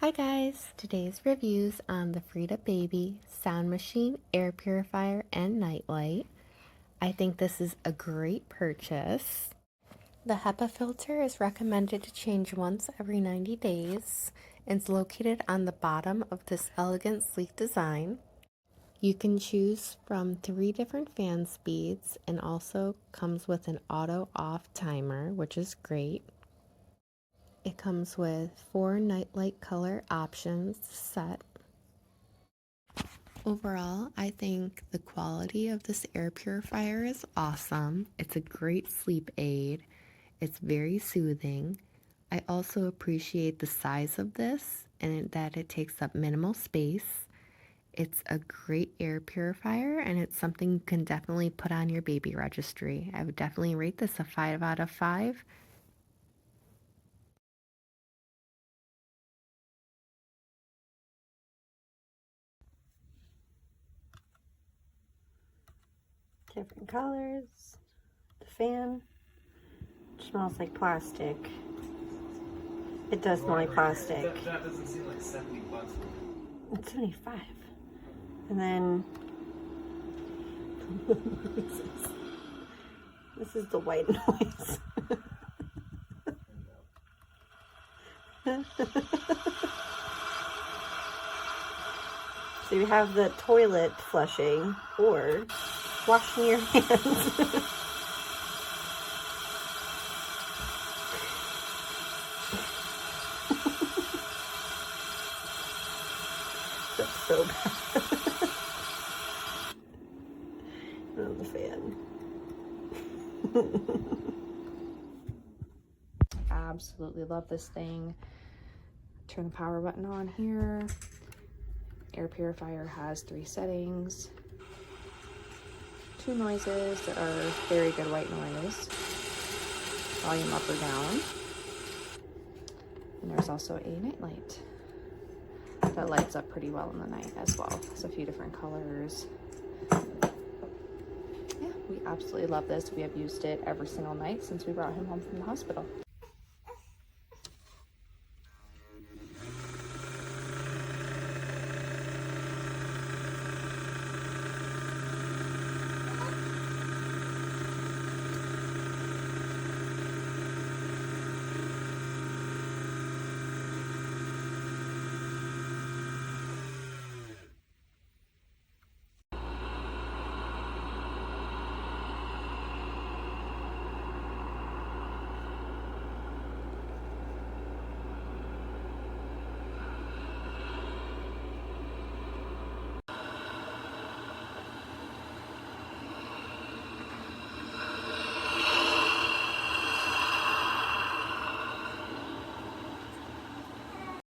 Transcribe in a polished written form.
Hi guys, today's reviews on the Frida Baby Sound Machine, Air Purifier, and Nightlight. I think this is a great purchase. The HEPA filter is recommended to change once every 90 days and is located on the bottom of this elegant sleek design. You can choose from 3 different fan speeds and also comes with an auto off timer, which is great. It comes with 4 nightlight color options set. Overall, I think the quality of this air purifier is awesome. It's a great sleep aid. It's very soothing. I also appreciate the size of this and that it takes up minimal space. It's a great air purifier and it's something you can definitely put on your baby registry. I would definitely rate this a 5 out of 5. Different colors. The fan smells like plastic. It does smell like plastic. That doesn't seem like $70. It's 75. And then this is the white noise. So you have the toilet flushing or washing your hands. That's so bad. Oh, the fan. Absolutely love this thing. Turn the power button on here. Air purifier has 3 settings, 2 noises that are very good white noise, volume up or down, and there's also a night light that lights up pretty well in the night as well. It's a few different colors. Yeah, we absolutely love this. We have used it every single night since we brought him home from the hospital.